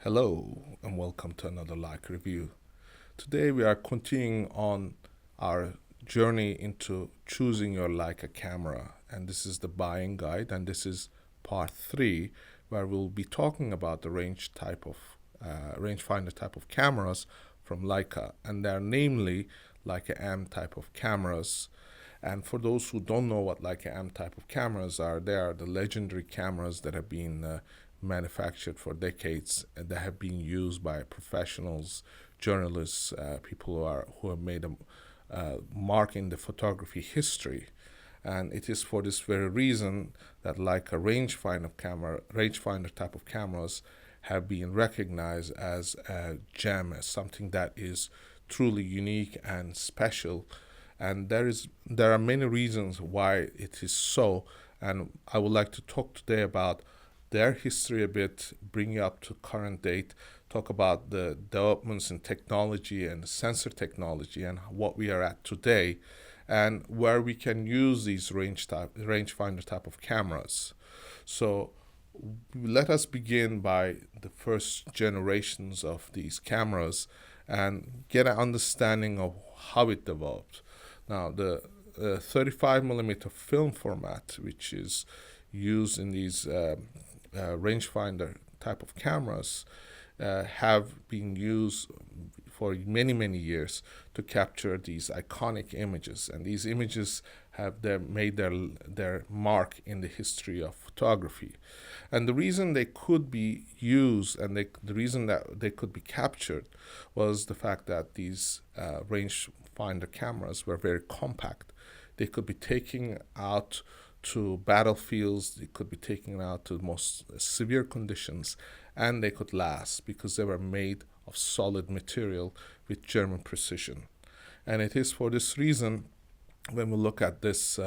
Hello and welcome to another Leica review. Today we are continuing on our journey into choosing your Leica camera, and this is the buying guide, and this is part 3 where we'll be talking about the rangefinder type of cameras from Leica, and they're namely Leica M type of cameras. And for those who don't know what Leica M type of cameras are, they are the legendary cameras that have been manufactured for decades and that have been used by professionals, journalists, people who have made a mark in the photography history. And it is for this very reason that like a rangefinder type of cameras have been recognized as a gem, as something that is truly unique and special. And there are many reasons why it is so, and I would like to talk today about their history a bit, bring you up to current date, talk about the developments in technology and sensor technology and what we are at today, and where we can use these rangefinder type of cameras. So let us begin by the first generations of these cameras and get an understanding of how it developed. Now, the 35 millimeter film format, which is used in these rangefinder type of cameras, have been used for many years to capture these iconic images, and these images have made their mark in the history of photography. And the reason they could be used and the reason that they could be captured was the fact that these rangefinder cameras were very compact. They could be taken out to battlefields, they could be taken out to the most severe conditions, and they could last because they were made of solid material with German precision. And it is for this reason, when we look at this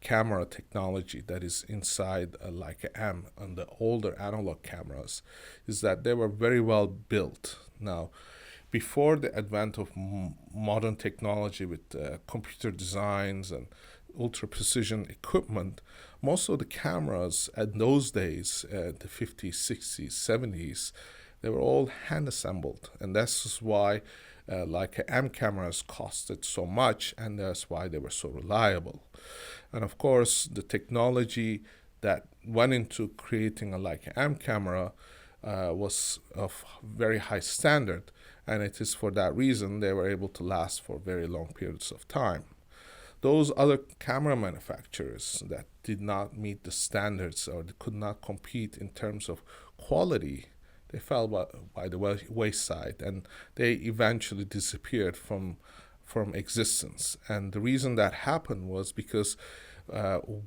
camera technology that is inside Leica M and the older analog cameras, is that they were very well built. Now, before the advent of modern technology with computer designs and ultra precision equipment, most of the cameras at those days, the 50s, 60s, 70s, they were all hand assembled, and that's why Leica M cameras costed so much, and that's why they were so reliable. And of course, the technology that went into creating a Leica M camera was of very high standard, and it is for that reason they were able to last for very long periods of time. Those other camera manufacturers that did not meet the standards or could not compete in terms of quality, they fell by the wayside, and they eventually disappeared from existence. And the reason that happened was because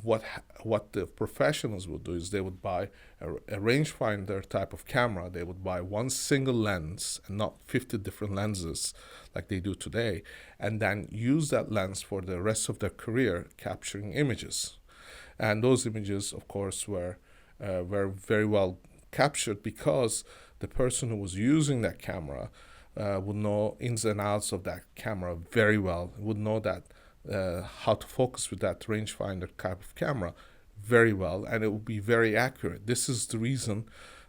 what the professionals would do is they would buy a rangefinder type of camera. They would buy one single lens and not 50 different lenses like they do today, and then use that lens for the rest of their career capturing images. And those images, of course, were very well captured because the person who was using that camera would know ins and outs of that camera very well, would know that how to focus with that rangefinder type of camera very well, and it would be very accurate. This is the reason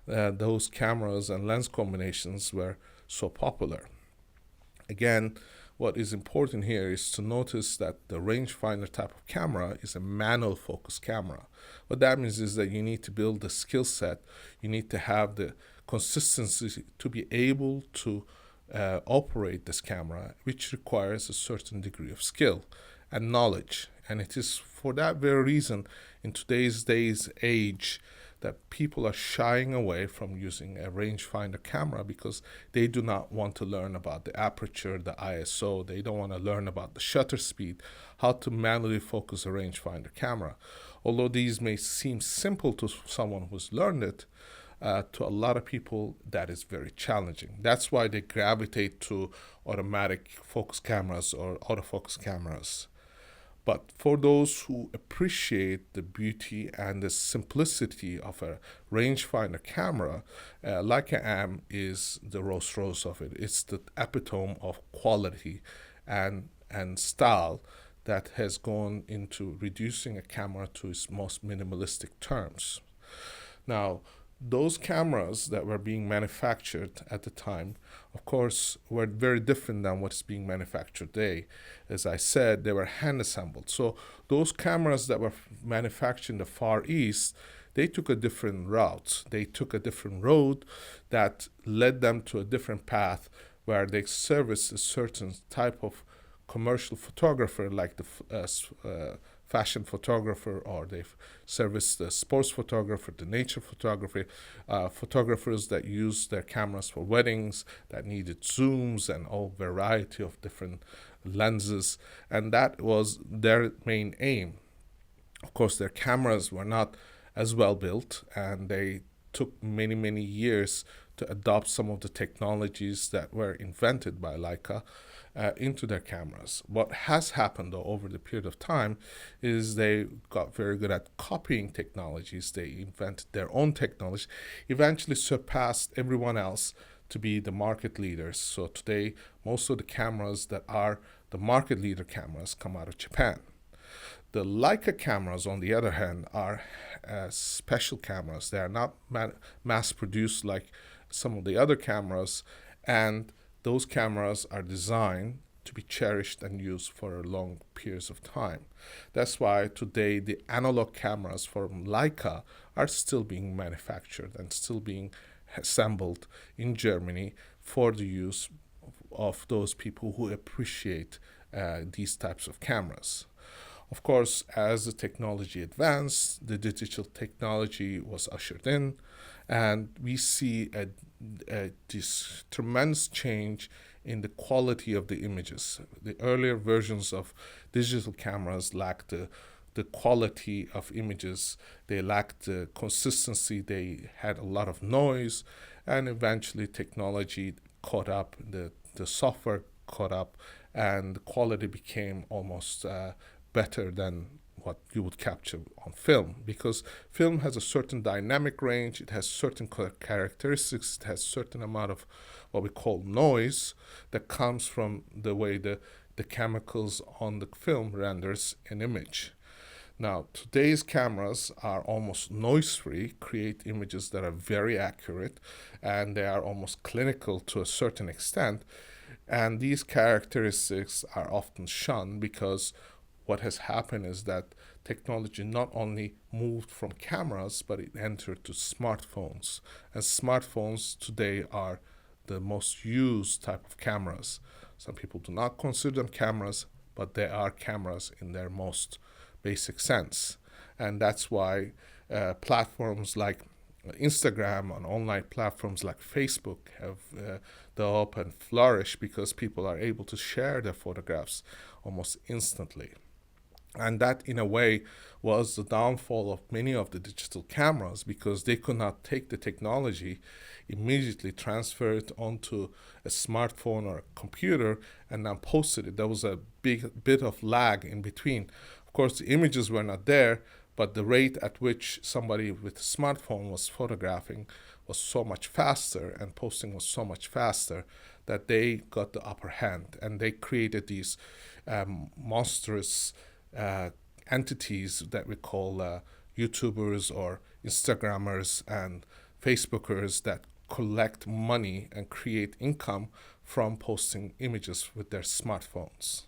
those cameras and lens combinations were so popular. Again, what is important here is to notice that the rangefinder type of camera is a manual focus camera. What that means is that you need to build the skill set, you need to have the consistency to be able to operate this camera, which requires a certain degree of skill and knowledge. And it is for that very reason, in today's age, that people are shying away from using a rangefinder camera because they do not want to learn about the aperture, the ISO, they don't want to learn about the shutter speed, how to manually focus a rangefinder camera. Although these may seem simple to someone who's learned it, to a lot of people that is very challenging. That's why they gravitate to automatic focus cameras or autofocus cameras. But for those who appreciate the beauty and the simplicity of a rangefinder camera, Leica M is the Rolls Royce of it. It's the epitome of quality and style that has gone into reducing a camera to its most minimalistic terms. Now, those cameras that were being manufactured at the time, of course, were very different than what's being manufactured today. As I said, they were hand assembled. So those cameras that were manufactured in the Far East, they took a different route. They took a different road that led them to a different path where they serviced a certain type of commercial photographer, like the fashion photographer, or they service the sports photographer, the nature photography, photographers that use their cameras for weddings, that needed zooms and all variety of different lenses, and that was their main aim. Of course, their cameras were not as well built, and they took many years to adopt some of the technologies that were invented by Leica into their cameras. What has happened, though, over the period of time is they got very good at copying technologies. They invented their own technology, eventually surpassed everyone else to be the market leaders. So today, most of the cameras that are the market leader cameras come out of Japan. The Leica cameras, on the other hand, are special cameras. They are not mass produced like some of the other cameras, and those cameras are designed to be cherished and used for long periods of time. That's why today the analog cameras from Leica are still being manufactured and still being assembled in Germany for the use of those people who appreciate these types of cameras. Of course, as the technology advanced, the digital technology was ushered in, and we see this tremendous change in the quality of the images. The earlier versions of digital cameras lacked the quality of images, they lacked the consistency, they had a lot of noise, and eventually technology caught up, the software caught up, and the quality became almost better than what you would capture on film, because film has a certain dynamic range, it has certain characteristics, it has certain amount of what we call noise that comes from the way the chemicals on the film renders an image. Now, today's cameras are almost noise-free, create images that are very accurate, and they are almost clinical to a certain extent, and these characteristics are often shunned because what has happened is that technology not only moved from cameras, but it entered to smartphones. And smartphones today are the most used type of cameras. Some people do not consider them cameras, but they are cameras in their most basic sense. And that's why platforms like Instagram and online platforms like Facebook have developed and flourished because people are able to share their photographs almost instantly. And that, in a way, was the downfall of many of the digital cameras, because they could not take the technology, immediately transfer it onto a smartphone or a computer, and then post it. There was a big bit of lag in between. Of course, the images were not there, but the rate at which somebody with a smartphone was photographing was so much faster, and posting was so much faster, that they got the upper hand, and they created these monstrous entities that we call YouTubers or Instagrammers and Facebookers that collect money and create income from posting images with their smartphones.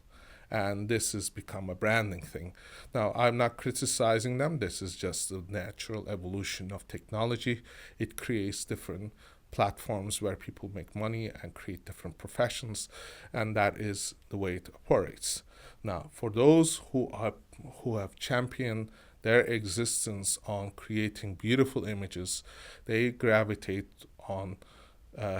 And this has become a branding thing. Now, I'm not criticizing them. This is just the natural evolution of technology. It creates different platforms where people make money and create different professions, and that is the way it operates. Now, for those who have championed their existence on creating beautiful images, they gravitate on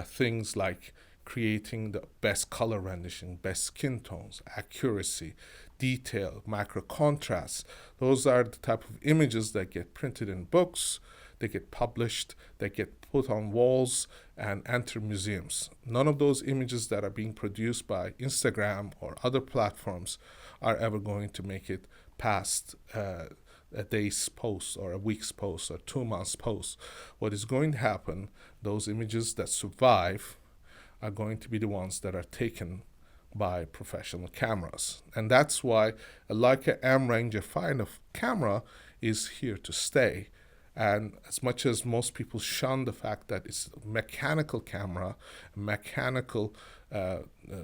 things like creating the best color rendition, best skin tones, accuracy, detail, macro contrast. Those are the type of images that get printed in books, they get published, they get put on walls and enter museums. None of those images that are being produced by Instagram or other platforms are ever going to make it past a day's post or a week's post or 2 months post. What is going to happen, those images that survive are going to be the ones that are taken by professional cameras. And that's why a Leica M Rangefinder camera is here to stay. And as much as most people shun the fact that it's a mechanical camera, a mechanical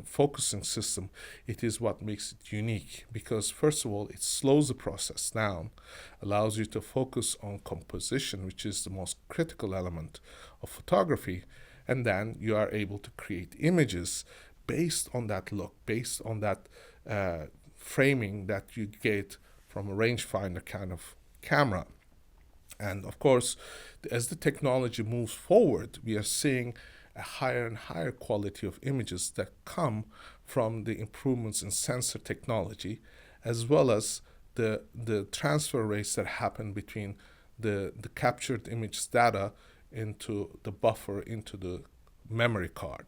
focusing system, it is what makes it unique, because first of all, it slows the process down, allows you to focus on composition, which is the most critical element of photography, and then you are able to create images based on that look, based on that framing that you get from a rangefinder kind of camera. And of course, as the technology moves forward, we are seeing a higher and higher quality of images that come from the improvements in sensor technology, as well as the transfer rates that happen between the captured image data into the buffer, into the memory card.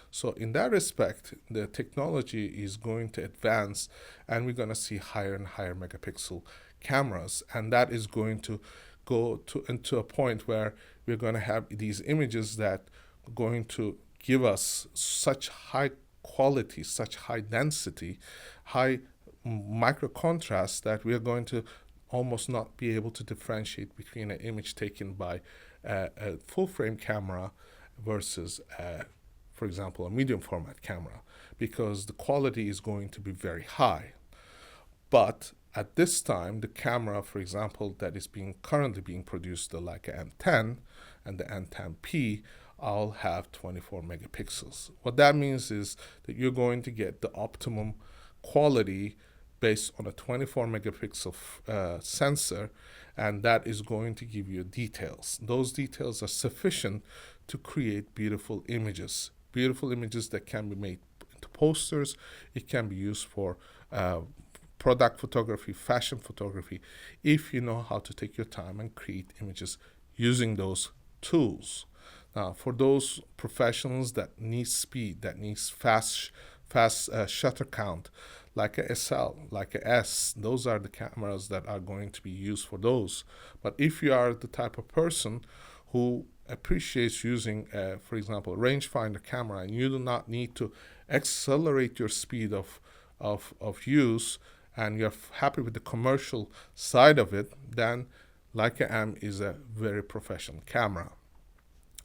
So in that respect, the technology is going to advance, and we're going to see higher and higher megapixel cameras, and that is going to go into a point where we're going to have these images that are going to give us such high quality, such high density, high micro contrast, that we are going to almost not be able to differentiate between an image taken by a full frame camera versus for example, a medium format camera, because the quality is going to be very high. But at this time, the camera, for example, that is currently being produced, the Leica M10 and the M10P, all have 24 megapixels. What that means is that you're going to get the optimum quality based on a 24 megapixel sensor, and that is going to give you details. Those details are sufficient to create beautiful images that can be made into posters. It can be used for product photography, fashion photography, if you know how to take your time and create images using those tools. Now, for those professionals that need speed, that needs fast shutter count, like a SL, like a S, those are the cameras that are going to be used for those. But if you are the type of person who appreciates using, for example, a rangefinder camera, and you do not need to accelerate your speed of use, and you're happy with the commercial side of it, then Leica M is a very professional camera.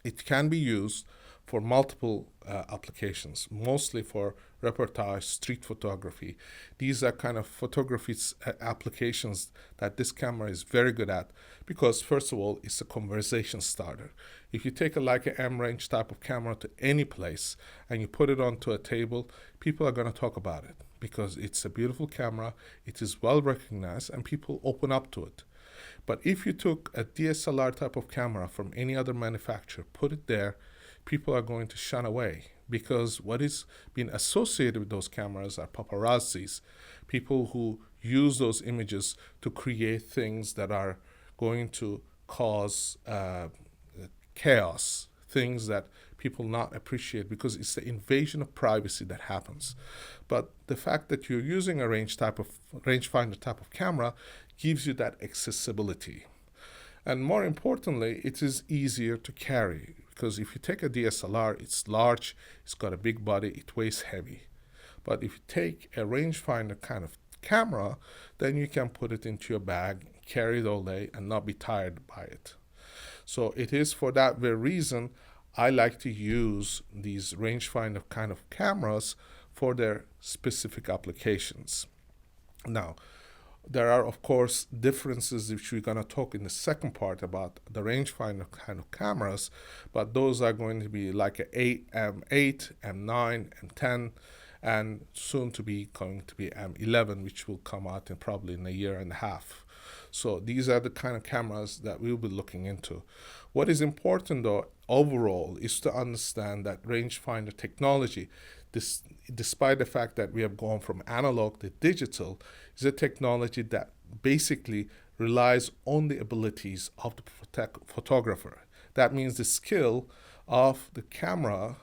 It can be used for multiple applications, mostly for reportage, street photography. These are kind of photography applications that this camera is very good at, because first of all, it's a conversation starter. If you take a Leica M range type of camera to any place and you put it onto a table, people are going to talk about it, because it's a beautiful camera, it is well recognized, and people open up to it. But if you took a DSLR type of camera from any other manufacturer, put it there, people are going to shun away, because what is being associated with those cameras are paparazzis, people who use those images to create things that are going to cause chaos, things that people not appreciate, because it's the invasion of privacy that happens. But the fact that you're using a rangefinder type of camera gives you that accessibility. And more importantly, it is easier to carry, because if you take a DSLR, it's large, it's got a big body, it weighs heavy. But if you take a rangefinder kind of camera, then you can put it into your bag, carry it all day, and not be tired by it. So it is for that very reason I like to use these rangefinder kind of cameras for their specific applications. Now, there are, of course, differences which we're going to talk in the second part about the rangefinder kind of cameras, but those are going to be like a M8, M9, M10, and soon to be going to be M11, which will come out in probably in a year and a half. So these are the kind of cameras that we'll be looking into. What is important, though, overall, is to understand that rangefinder technology, despite the fact that we have gone from analog to digital, is a technology that basically relies on the abilities of the photographer. That means the skill of the camera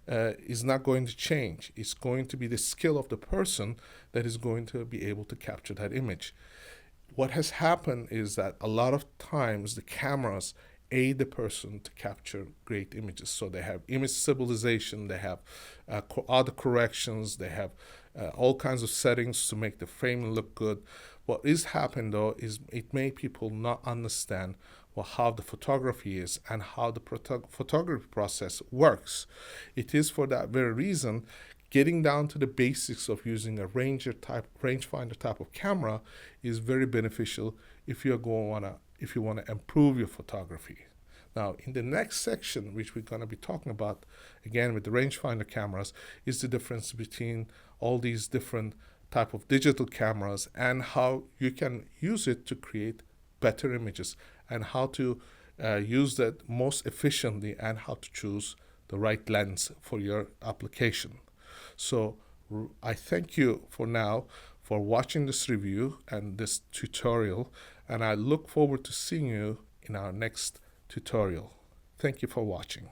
is not going to change. It's going to be the skill of the person that is going to be able to capture that image. What has happened is that a lot of times the cameras aid the person to capture great images. So they have image stabilization, they have auto corrections, they have all kinds of settings to make the frame look good. What is happening, though, is it made people not understand well, how the photography is and how the photography process works. It is for that very reason, getting down to the basics of using a rangefinder type of camera is very beneficial if you want to improve your photography. Now, in the next section, which we're going to be talking about again with the rangefinder cameras, is the difference between all these different type of digital cameras and how you can use it to create better images, and how to use that most efficiently, and how to choose the right lens for your application. So I thank you for now for watching this review and this tutorial, and I look forward to seeing you in our next tutorial. Thank you for watching.